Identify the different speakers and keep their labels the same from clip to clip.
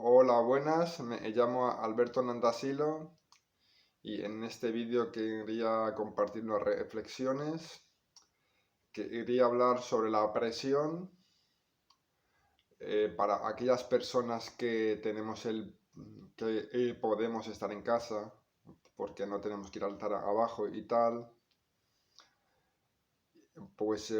Speaker 1: Hola, buenas, me llamo Alberto Nandasilo y en este vídeo quería compartir unas reflexiones. Quería hablar sobre la presión para aquellas personas que podemos estar en casa porque no tenemos que ir al abajo y tal. Pues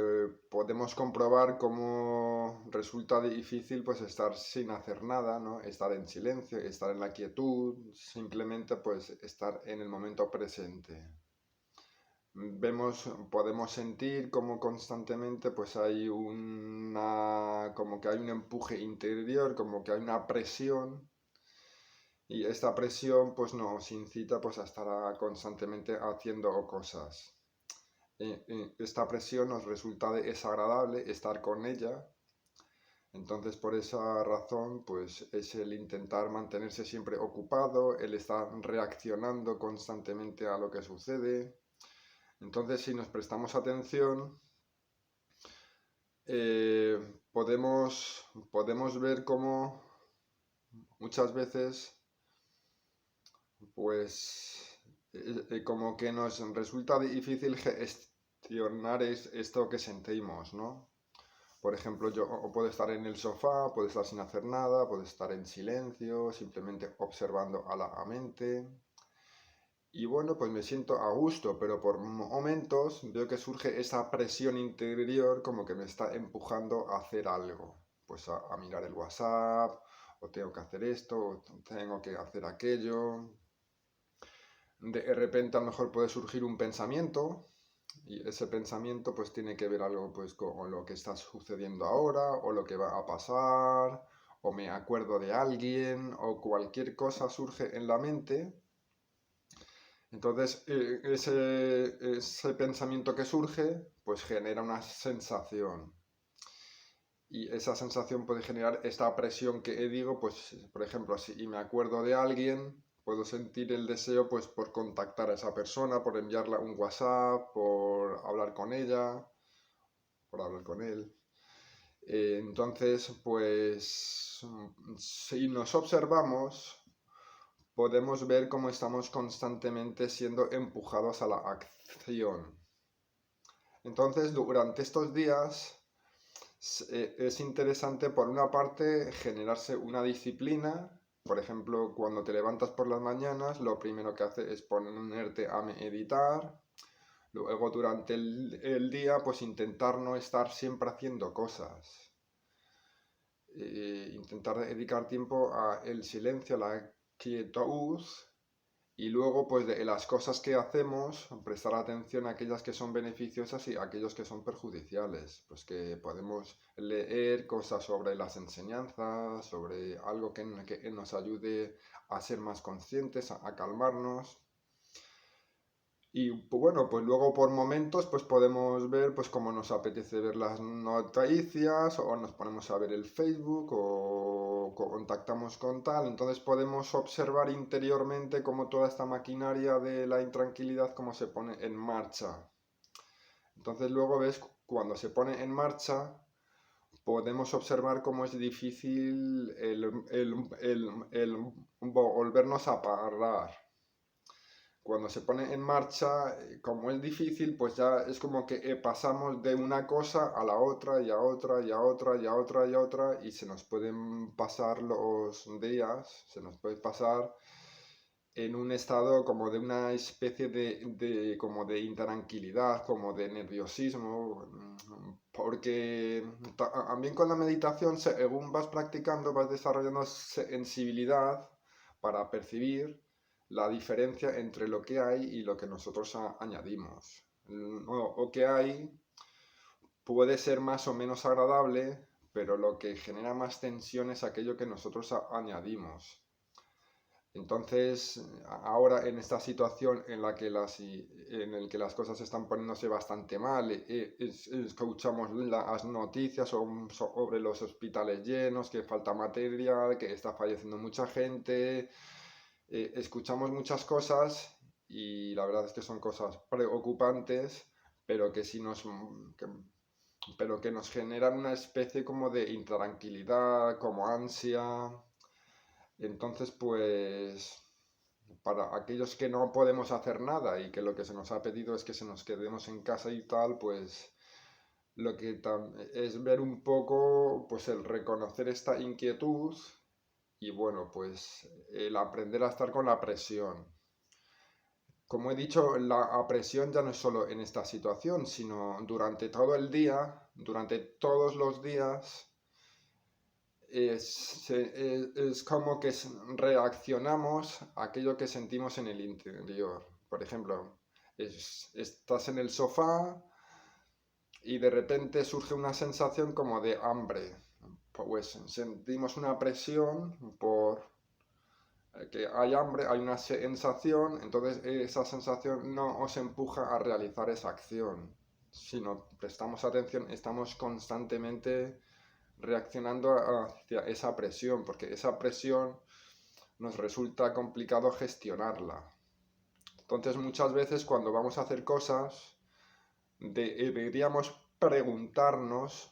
Speaker 1: podemos comprobar cómo resulta difícil pues estar sin hacer nada, ¿no? Estar en silencio, estar en la quietud, simplemente pues estar en el momento presente. Podemos sentir como constantemente pues como que hay un empuje interior, como que hay una presión y esta presión pues nos incita pues a estar constantemente haciendo cosas. Esta presión nos resulta desagradable estar con ella, entonces por esa razón pues es el intentar mantenerse siempre ocupado, el estar reaccionando constantemente a lo que sucede. Entonces si nos prestamos atención eh, podemos ver cómo muchas veces pues como que nos resulta difícil gestionar esto que sentimos, ¿no? Por ejemplo, yo puedo estar en el sofá, puedo estar sin hacer nada, puedo estar en silencio, simplemente observando a la mente. Y bueno, pues me siento a gusto, pero por momentos veo que surge esa presión interior como que me está empujando a hacer algo. Pues a mirar el WhatsApp, o tengo que hacer esto, o tengo que hacer aquello. De repente a lo mejor puede surgir un pensamiento y ese pensamiento pues tiene que ver algo pues con lo que está sucediendo ahora o lo que va a pasar o me acuerdo de alguien o cualquier cosa surge en la mente. Entonces ese pensamiento que surge pues genera una sensación y esa sensación puede generar esta presión que digo, pues por ejemplo si me acuerdo de alguien puedo sentir el deseo pues por contactar a esa persona, por enviarle un WhatsApp, por hablar con ella, por hablar con él. Entonces, pues, si nos observamos, podemos ver cómo estamos constantemente siendo empujados a la acción. Entonces, durante estos días es interesante, por una parte, generarse una disciplina. Por ejemplo, cuando te levantas por las mañanas, lo primero que haces es ponerte a meditar. Luego, durante el día, pues intentar no estar siempre haciendo cosas. Intentar dedicar tiempo a el silencio, a la quietud y luego pues de las cosas que hacemos prestar atención a aquellas que son beneficiosas y a aquellos que son perjudiciales, pues que podemos leer cosas sobre las enseñanzas, sobre algo que nos ayude a ser más conscientes, a calmarnos. Y pues, bueno, pues luego por momentos pues podemos ver pues cómo nos apetece ver las noticias o nos ponemos a ver el Facebook o contactamos con tal. Entonces podemos observar interiormente cómo toda esta maquinaria de la intranquilidad cómo se pone en marcha. Entonces luego ves cuando se pone en marcha podemos observar cómo es difícil el volvernos a parar. Cuando se pone en marcha, como es difícil, pues ya es como que pasamos de una cosa a la otra y a otra y a otra y a otra y a otra y se nos pueden pasar los días, se nos puede pasar en un estado como de una especie como de intranquilidad, como de nerviosismo, porque también con la meditación, según vas practicando, vas desarrollando sensibilidad para percibir la diferencia entre lo que hay y lo que nosotros añadimos. Lo que hay puede ser más o menos agradable, pero lo que genera más tensión es aquello que nosotros añadimos. Entonces, ahora en esta situación en la que en el que las cosas están poniéndose bastante mal, escuchamos las noticias sobre los hospitales llenos, que falta material, que está falleciendo mucha gente, escuchamos muchas cosas y la verdad es que son cosas preocupantes, pero que si nos, que- pero que nos generan una especie como de intranquilidad, como ansia. Entonces, pues, para aquellos que no podemos hacer nada y que lo que se nos ha pedido es que se nos quedemos en casa y tal, pues lo que es ver un poco, pues el reconocer esta inquietud y bueno, pues el aprender a estar con la presión. Como he dicho, la presión ya no es solo en esta situación, sino durante todo el día, durante todos los días, es como que reaccionamos a aquello que sentimos en el interior. Por ejemplo, estás en el sofá y de repente surge una sensación como de hambre. Pues sentimos una presión por que hay hambre, hay una sensación, entonces esa sensación no os empuja a realizar esa acción. Si no prestamos atención, estamos constantemente reaccionando hacia esa presión, porque esa presión nos resulta complicado gestionarla. Entonces muchas veces cuando vamos a hacer cosas, deberíamos preguntarnos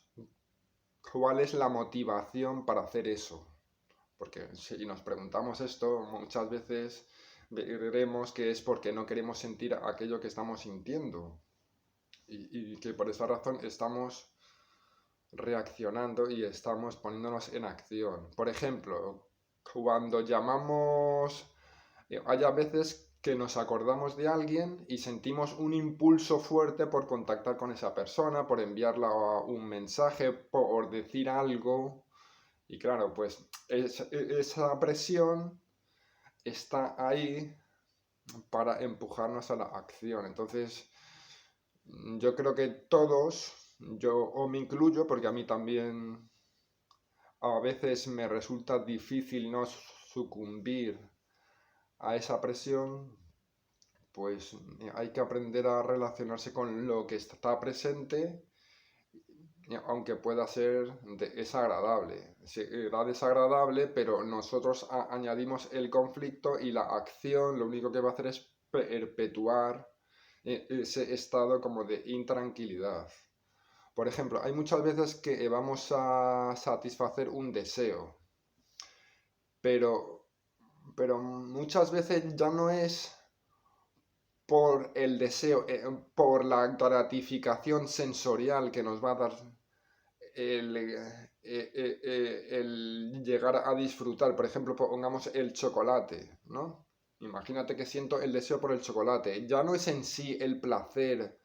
Speaker 1: cuál es la motivación para hacer eso. Porque si nos preguntamos esto, muchas veces veremos que es porque no queremos sentir aquello que estamos sintiendo. Y que por esa razón estamos reaccionando y estamos poniéndonos en acción. Por ejemplo, cuando llamamos, hay a veces que nos acordamos de alguien y sentimos un impulso fuerte por contactar con esa persona, por enviarla un mensaje, por decir algo. Y claro, pues esa presión está ahí para empujarnos a la acción. Entonces, yo creo que todos, yo o me incluyo, porque a mí también a veces me resulta difícil no sucumbir a esa presión, pues hay que aprender a relacionarse con lo que está presente, aunque pueda ser desagradable. Será desagradable, pero nosotros añadimos el conflicto y la acción lo único que va a hacer es perpetuar ese estado como de intranquilidad. Por ejemplo, hay muchas veces que vamos a satisfacer un deseo, pero, pero muchas veces ya no es por el deseo, por la gratificación sensorial que nos va a dar el llegar a disfrutar. Por ejemplo, pongamos el chocolate, ¿no? Imagínate que siento el deseo por el chocolate. Ya no es en sí el placer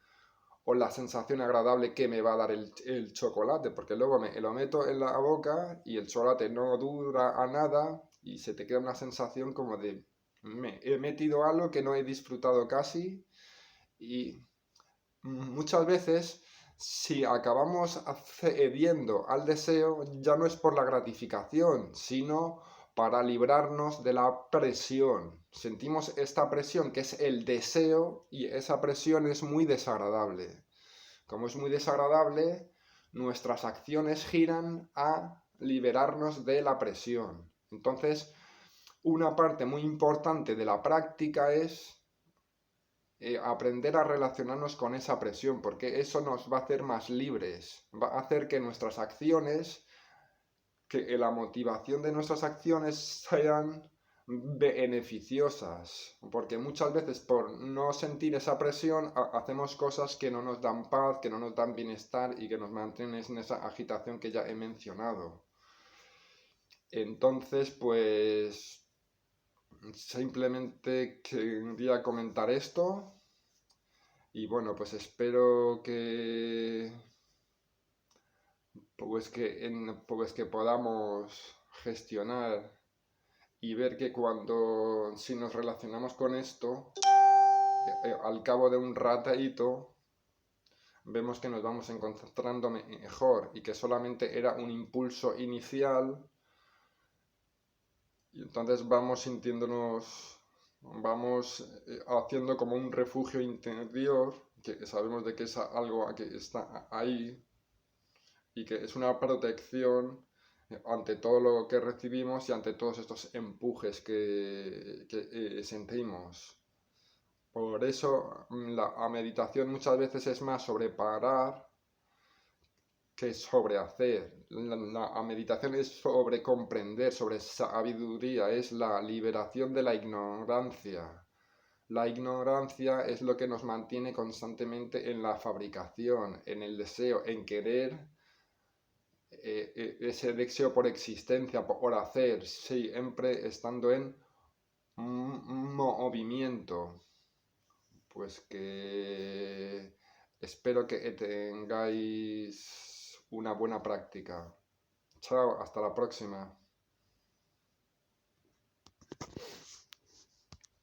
Speaker 1: o la sensación agradable que me va a dar el chocolate, porque luego me lo meto en la boca y el chocolate no dura a nada y se te queda una sensación como de me he metido algo que no he disfrutado casi y muchas veces si acabamos accediendo al deseo ya no es por la gratificación, sino para librarnos de la presión. Sentimos esta presión que es el deseo y esa presión es muy desagradable. Como es muy desagradable, nuestras acciones giran a liberarnos de la presión. Entonces, una parte muy importante de la práctica es aprender a relacionarnos con esa presión, porque eso nos va a hacer más libres, va a hacer que nuestras acciones, que la motivación de nuestras acciones sean beneficiosas, porque muchas veces por no sentir esa presión hacemos cosas que no nos dan paz, que no nos dan bienestar y que nos mantienen en esa agitación que ya he mencionado. Entonces, pues simplemente quería comentar esto y bueno, pues espero pues que podamos gestionar y ver que si nos relacionamos con esto, al cabo de un ratito, vemos que nos vamos encontrando mejor y que solamente era un impulso inicial y entonces vamos haciendo como un refugio interior, que sabemos de que es algo que está ahí y que es una protección ante todo lo que recibimos y ante todos estos empujes que sentimos. Por eso la meditación muchas veces es más sobre parar que es sobrehacer. La meditación es sobre comprender, sobre sabiduría, es la liberación de la ignorancia. La ignorancia es lo que nos mantiene constantemente en la fabricación, en el deseo, en querer, ese deseo por existencia, por hacer, siempre estando en movimiento. Pues que espero que tengáis una buena práctica. Chao, hasta la próxima.